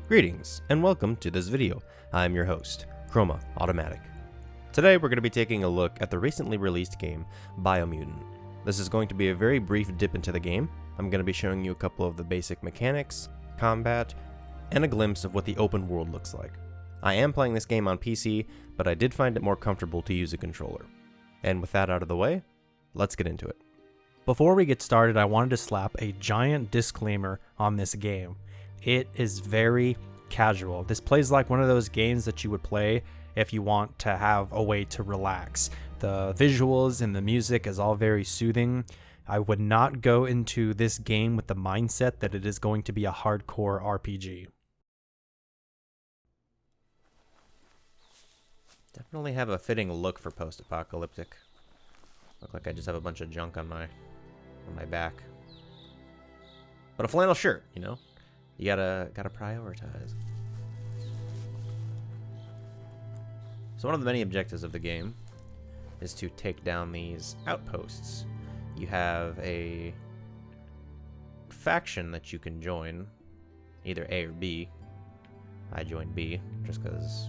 Greetings, and welcome to this video. I'm your host, Chroma Automatic. Today we're going to be taking a look at the recently released game, Biomutant. This is going to be a very brief dip into the game. I'm going to be showing you a couple of the basic mechanics, combat, and a glimpse of what the open world looks like. I am playing this game on PC, but I did find it more comfortable to use a controller. And with that out of the way, let's get into it. Before we get started, I wanted to slap a giant disclaimer on this game. It is very casual. This plays like one of those games that you would play if you want to have a way to relax. The visuals and the music is all very soothing. I would not go into this game with the mindset that it is going to be a hardcore RPG. Definitely have a fitting look for post-apocalyptic. Look like I just have a bunch of junk on my back. But a flannel shirt, you know? You gotta prioritize. So one of the many objectives of the game is to take down these outposts. You have a faction that you can join, either A or B. I joined B just because,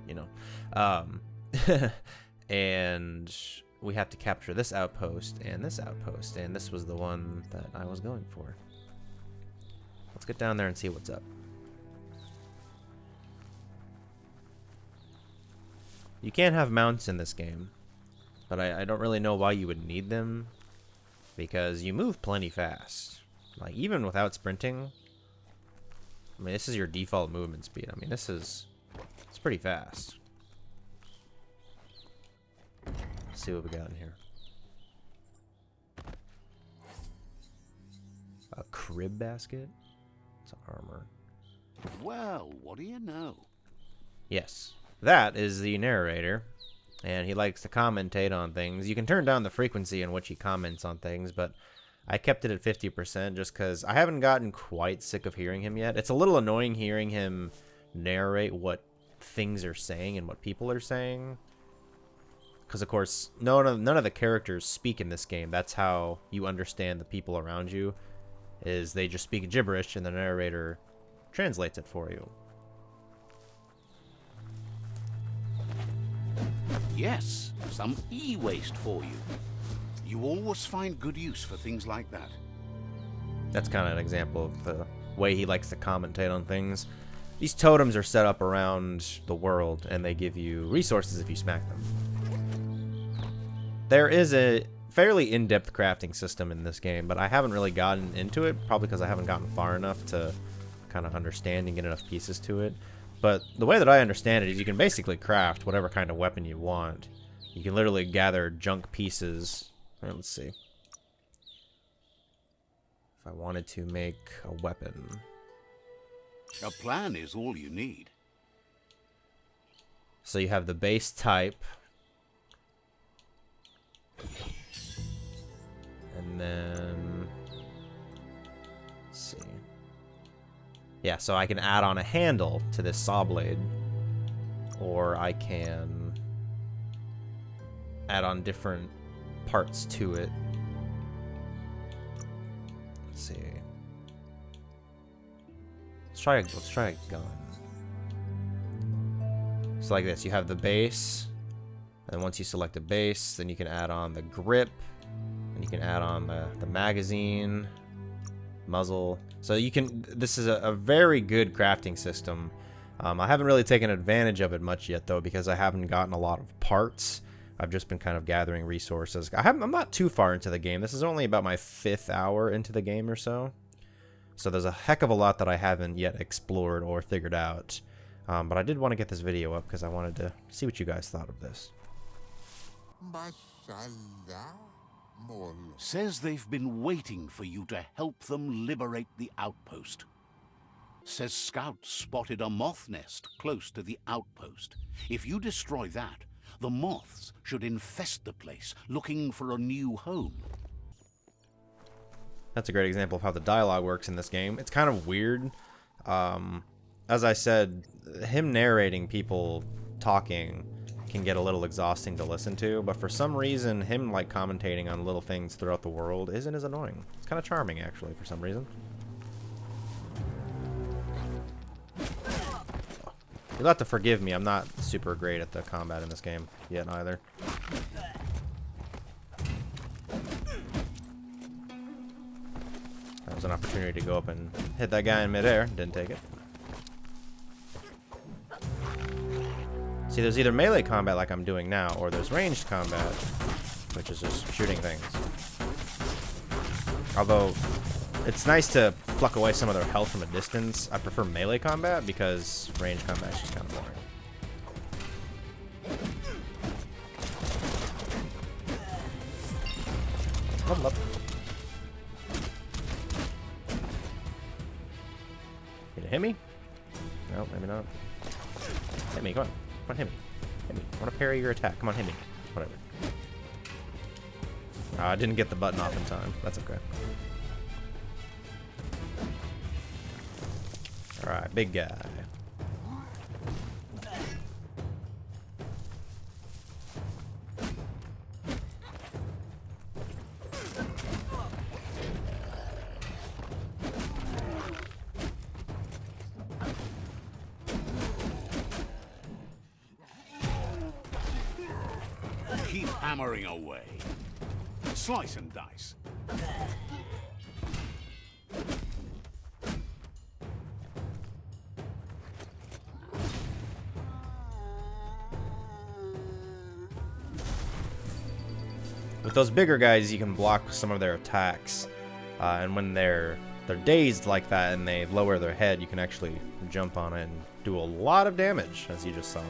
you know. And we have to capture this outpost, and this was the one that I was going for. Let's get down there and see what's up. You can have mounts in this game, but I don't really know why you would need them, because you move plenty fast. Like, even without sprinting, I mean, this is your default movement speed. I mean, it's pretty fast. Let's see what we got in here. A crib basket? It's armor. Well, what do you know? Yes, that is the narrator, and he likes to commentate on things. You can turn down the frequency in which he comments on things, but I kept it at 50% just because I haven't gotten quite sick of hearing him yet. It's a little annoying hearing him narrate what things are saying and what people are saying, because of course none of the characters speak in this game. That's how you understand the people around you, is they just speak gibberish and the narrator translates it for you. Yes, some e-waste for you. You always find good use for things like that. That's kind of an example of the way he likes to commentate on things. These totems are set up around the world, and they give you resources if you smack them. There is a fairly in-depth crafting system in this game, but I haven't really gotten into it, probably because I haven't gotten far enough to kind of understand and get enough pieces to it. But the way that I understand it is you can basically craft whatever kind of weapon you want. You can literally gather junk pieces. Let's see. If I wanted to make a weapon. A plan is all you need. So you have the base type. And then, let's see. Yeah, so I can add on a handle to this saw blade, or I can add on different parts to it. Let's see. Let's try a gun. So like this, you have the base, and once you select a base, then you can add on the grip. And you can add on the magazine, muzzle. So you can, this is a very good crafting system. I haven't really taken advantage of it much yet though, because I haven't gotten a lot of parts. I've just been kind of gathering resources. I'm not too far into the game. This is only about my 5th hour into the game or so. So there's a heck of a lot that I haven't yet explored or figured out. But I did want to get this video up because I wanted to see what you guys thought of this. Says they've been waiting for you to help them liberate the outpost. Says scouts spotted a moth nest close to the outpost. If you destroy that, the moths should infest the place, looking for a new home. That's a great example of how the dialogue works in this game. It's kind of weird. As I said, him narrating people talking can get a little exhausting to listen to, but for some reason, him like commentating on little things throughout the world isn't as annoying. It's kind of charming, actually, for some reason. You'll have to forgive me. I'm not super great at the combat in this game yet either. That was an opportunity to go up and hit that guy in midair. Didn't take it. See, there's either melee combat like I'm doing now, or there's ranged combat, which is just shooting things. Although, it's nice to pluck away some of their health from a distance. I prefer melee combat because ranged combat is just kind of boring. Level up. Gonna hit me? No, maybe not. Hit me, come on. Come on, hit me. Hit me. I want to parry your attack. Come on, hit me. Whatever. I didn't get the button off in time. That's okay. Alright, big guy. Keep hammering away. Slice and dice. With those bigger guys, you can block some of their attacks, and when they're dazed like that and they lower their head, you can actually jump on it and do a lot of damage, as you just saw.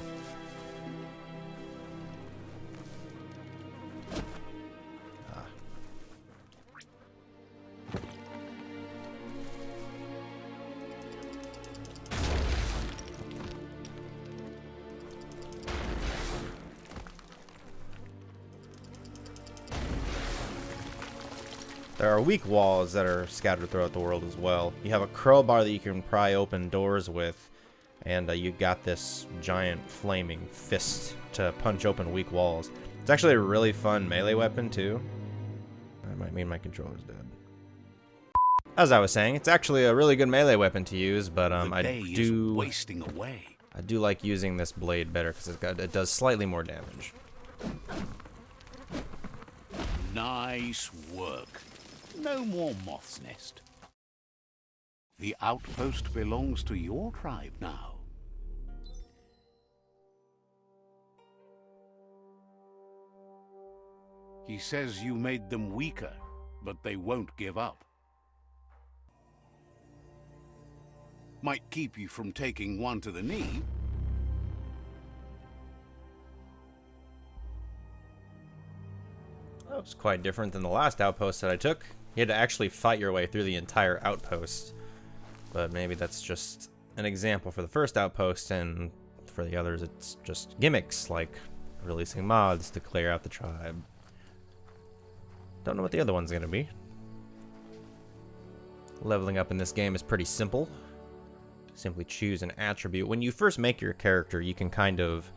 There are weak walls that are scattered throughout the world as well. You have a crowbar that you can pry open doors with, and you got this giant flaming fist to punch open weak walls. It's actually a really fun melee weapon too. That might mean my controller's dead. As I was saying, it's actually a really good melee weapon to use, but I do like using this blade better because it does slightly more damage. Nice work. No more moth's nest. The outpost belongs to your tribe now. He says you made them weaker, but they won't give up. Might keep you from taking one to the knee. That was quite different than the last outpost that I took. You had to actually fight your way through the entire outpost. But maybe that's just an example for the first outpost, and for the others it's just gimmicks, like releasing mods to clear out the tribe. Don't know what the other one's gonna be. Leveling up in this game is pretty simple. Simply choose an attribute. When you first make your character, you can kind of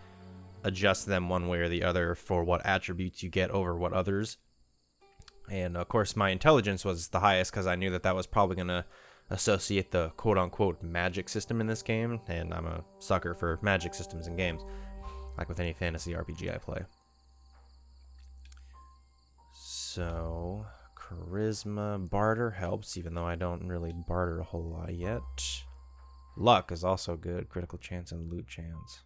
adjust them one way or the other for what attributes you get over what others. And of course my intelligence was the highest because I knew that that was probably going to associate the quote-unquote magic system in this game, and I'm a sucker for magic systems in games, like with any fantasy RPG I play. So charisma, barter helps, even though I don't really barter a whole lot yet. Luck is also good, critical chance and loot chance.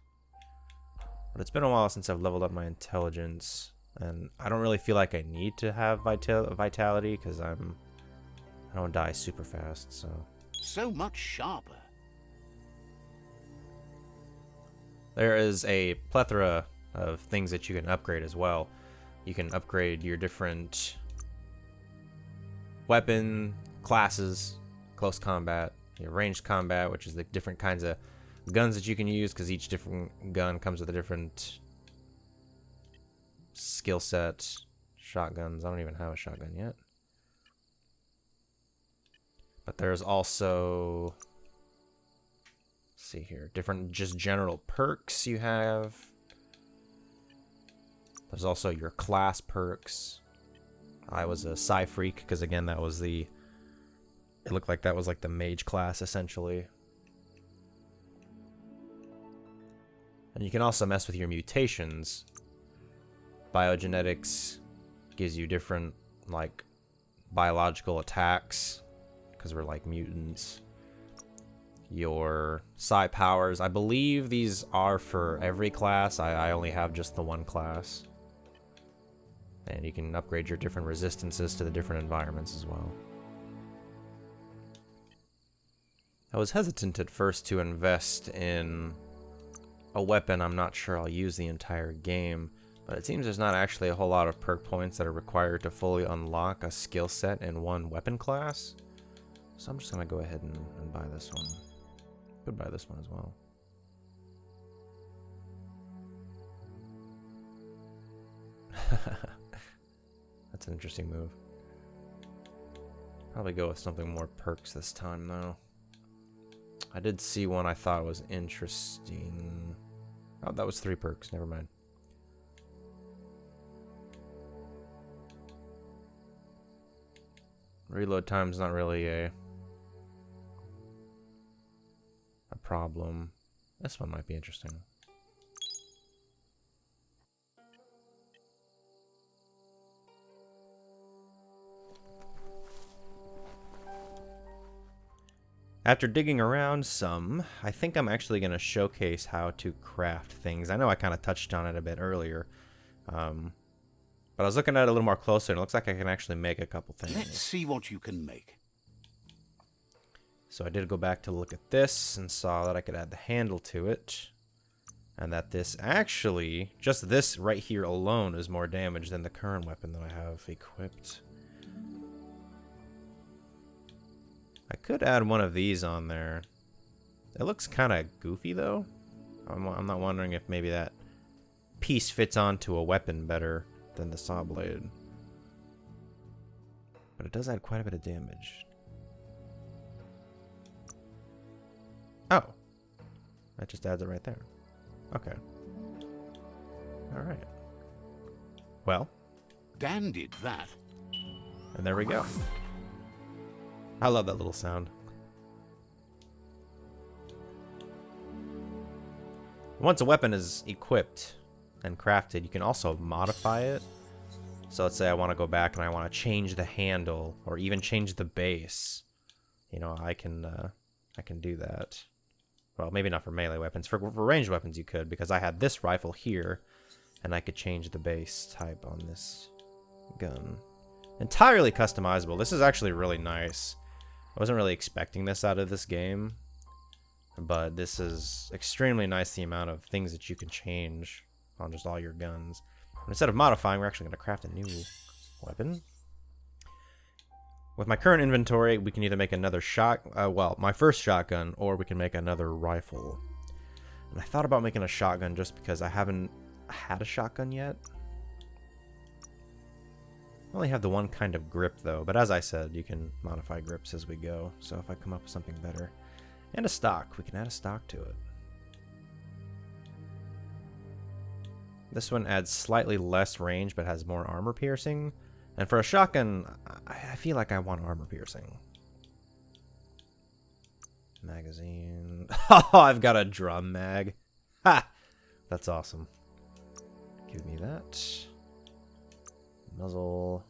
But it's been a while since I've leveled up my intelligence, and I don't really feel like I need to have vitality because I don't die super fast, so. So much sharper. There is a plethora of things that you can upgrade as well. You can upgrade your different weapon classes, close combat, your ranged combat, which is the different kinds of guns that you can use, because each different gun comes with a different skill set. Shotguns, I don't even have a shotgun yet. But there's also, let's see here, different just general perks you have. There's also your class perks. I was a Psi Freak because again that was it looked like that was like the mage class essentially. And you can also mess with your mutations. Biogenetics gives you different, like, biological attacks, because we're like mutants. Your psi powers, I believe these are for every class. I only have just the one class. And you can upgrade your different resistances to the different environments as well. I was hesitant at first to invest in a weapon I'm not sure I'll use the entire game, but it seems there's not actually a whole lot of perk points that are required to fully unlock a skill set in one weapon class. So I'm just going to go ahead and buy this one. Could buy this one as well. That's an interesting move. Probably go with something more perks this time, though. I did see one I thought was interesting. Oh, that was 3 perks. Never mind. Reload time's not really a problem. This one might be interesting. After digging around some, I think I'm actually going to showcase how to craft things. I know I kind of touched on it a bit earlier, but I was looking at it a little more closer, and it looks like I can actually make a couple things. Let's see what you can make. So I did go back to look at this and saw that I could add the handle to it, and that this actually, just this right here alone, is more damage than the current weapon that I have equipped. I could add one of these on there. It looks kind of goofy, though. I'm not wondering if maybe that piece fits onto a weapon better than the saw blade. But it does add quite a bit of damage. Oh. That just adds it right there. Okay. Alright. Well. Dan did that. And there we go. I love that little sound. Once a weapon is equipped and crafted, you can also modify it. So let's say I want to go back and I want to change the handle or even change the base. You know, I can do that. Well, maybe not for melee weapons. For ranged weapons you could, because I had this rifle here and I could change the base type on this gun. Entirely customizable. This is actually really nice. I wasn't really expecting this out of this game, but this is extremely nice, the amount of things that you can change on just all your guns. And instead of modifying, we're actually going to craft a new weapon. With my current inventory, we can either make another my first shotgun, or we can make another rifle. And I thought about making a shotgun just because I haven't had a shotgun yet. I only have the one kind of grip, though, but as I said, you can modify grips as we go. So if I come up with something better. And a stock. We can add a stock to it. This one adds slightly less range, but has more armor piercing. And for a shotgun, I feel like I want armor piercing. Magazine. Oh, I've got a drum mag. Ha! That's awesome. Give me that. Muzzle.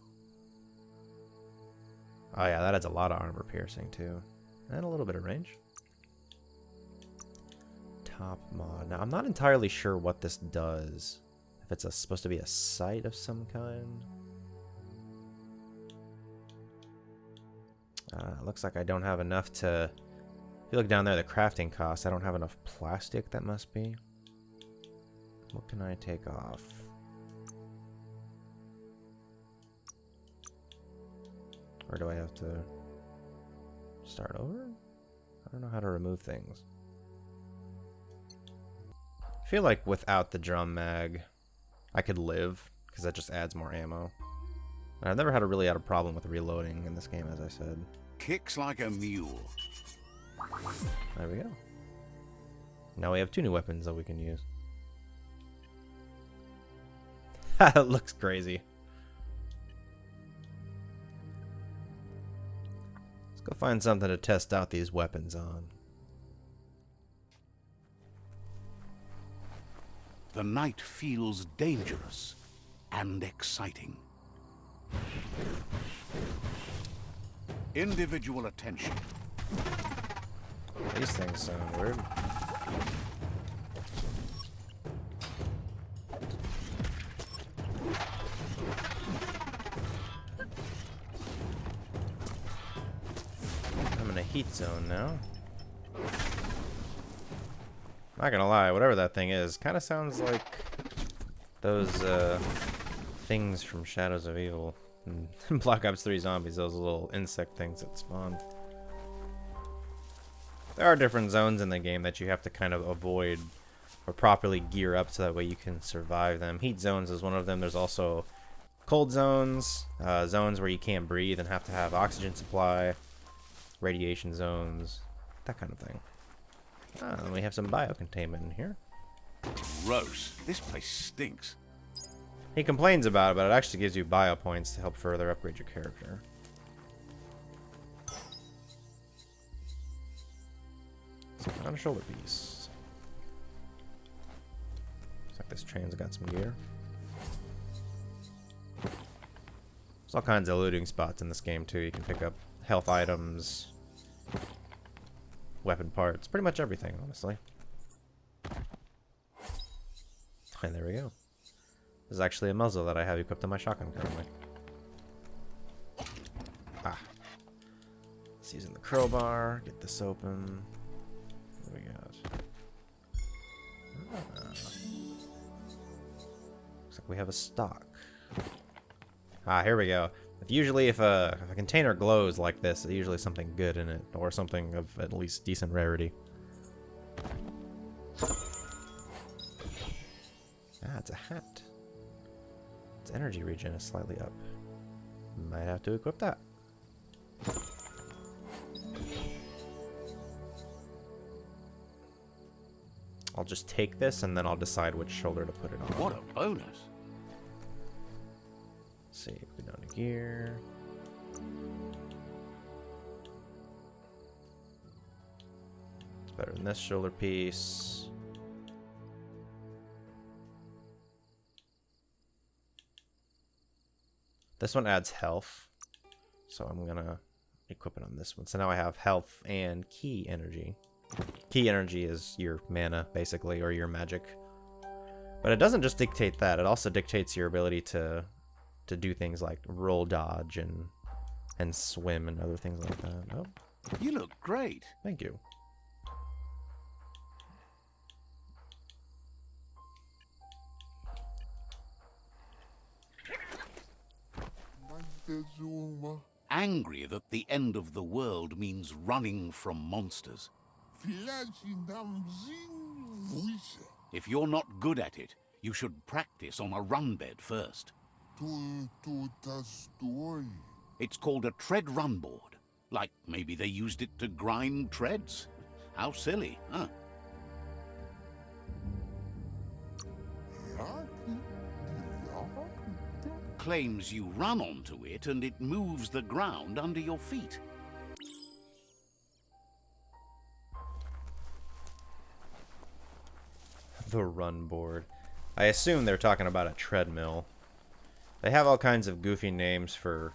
Oh yeah, that adds a lot of armor piercing too. And a little bit of range. Top mod. Now, I'm not entirely sure what this does. If it's supposed to be a sight of some kind. Looks like I don't have enough to... If you look down there, the crafting cost, I don't have enough plastic, that must be. What can I take off? Or do I have to start over? I don't know how to remove things. I feel like without the drum mag, I could live, because that just adds more ammo. And I've never really had a problem with reloading in this game, as I said. Kicks like a mule. There we go. Now we have 2 new weapons that we can use. It looks crazy. Let's go find something to test out these weapons on. The night feels dangerous and exciting. Individual attention. These things sound weird. I'm in a heat zone now. Not gonna lie, whatever that thing is, kind of sounds like those things from Shadows of Evil in Black Ops 3 Zombies, those little insect things that spawn. There are different zones in the game that you have to kind of avoid or properly gear up so that way you can survive them. Heat zones is one of them. There's also cold zones, zones where you can't breathe and have to have oxygen supply, radiation zones, that kind of thing. And we have some biocontainment in here. Gross. This place stinks. He complains about it, but it actually gives you bio points to help further upgrade your character. On a shoulder piece. Looks like this train's got some gear. There's all kinds of looting spots in this game too. You can pick up health items, weapon parts, pretty much everything, honestly. And there we go. This is actually a muzzle that I have equipped on my shotgun currently. Ah. Let's use the crowbar, get this open. What do we got? Ah. Looks like we have a stock. Ah, here we go. Usually if a container glows like this, there's usually something good in it, or something of at least decent rarity. Ah, it's a hat. Its energy regen is slightly up. Might have to equip that. I'll just take this and then I'll decide which shoulder to put it on. What a bonus. Let's see, go down to gear. It's better than this shoulder piece. This one adds health, so I'm gonna equip it on this one. So now I have health and key energy. Key energy is your mana, basically, or your magic. But it doesn't just dictate that, it also dictates your ability to do things like roll dodge and swim and other things like that. Oh, You look great. thank you. Angry that the end of the world means running from monsters. If you're not good at it, you should practice on a run bed first. It's called a tread run board. Like maybe they used it to grind treads. How silly, huh? Claims you run onto it and it moves the ground under your feet. The run board. I assume they're talking about a treadmill. They have all kinds of goofy names for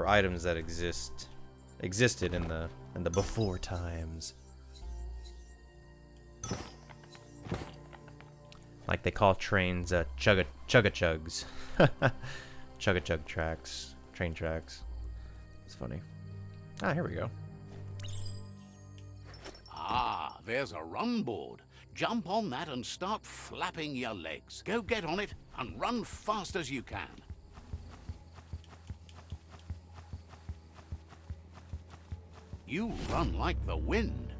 items that existed in the before times. Like they call trains chugga-chugs. Chugga-chug tracks. Train tracks. It's funny. Ah, here we go. Ah, there's a run board. Jump on that and start flapping your legs. Go get on it and run fast as you can. You run like the wind.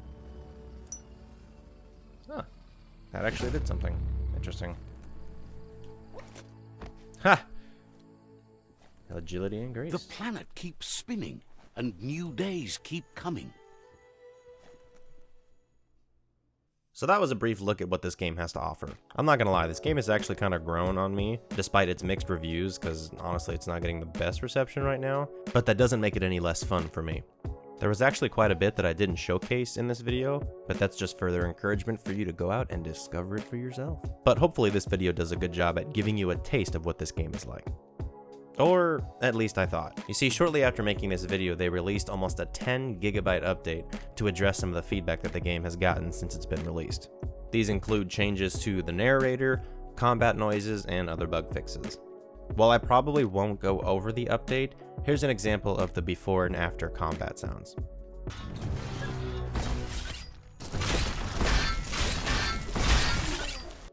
Huh. That actually did something interesting. Ha! Agility and grace. The planet keeps spinning and new days keep coming. So that was a brief look at what this game has to offer. I'm not gonna lie, this game has actually kind of grown on me, despite its mixed reviews, because honestly it's not getting the best reception right now, but that doesn't make it any less fun for me. There was actually quite a bit that I didn't showcase in this video, but that's just further encouragement for you to go out and discover it for yourself. But hopefully this video does a good job at giving you a taste of what this game is like. Or at least I thought. You see, shortly after making this video, they released almost a 10 gigabyte update to address some of the feedback that the game has gotten since it's been released. These include changes to the narrator, combat noises, and other bug fixes. While I probably won't go over the update, here's an example of the before and after combat sounds.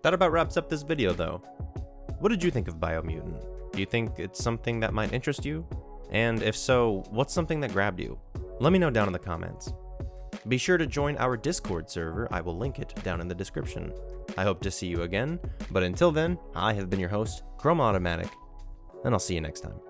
That about wraps up this video though. What did you think of Biomutant? Do you think it's something that might interest you? And if so, what's something that grabbed you? Let me know down in the comments. Be sure to join our Discord server, I will link it down in the description. I hope to see you again, but until then, I have been your host, Chrome Automatic, and I'll see you next time.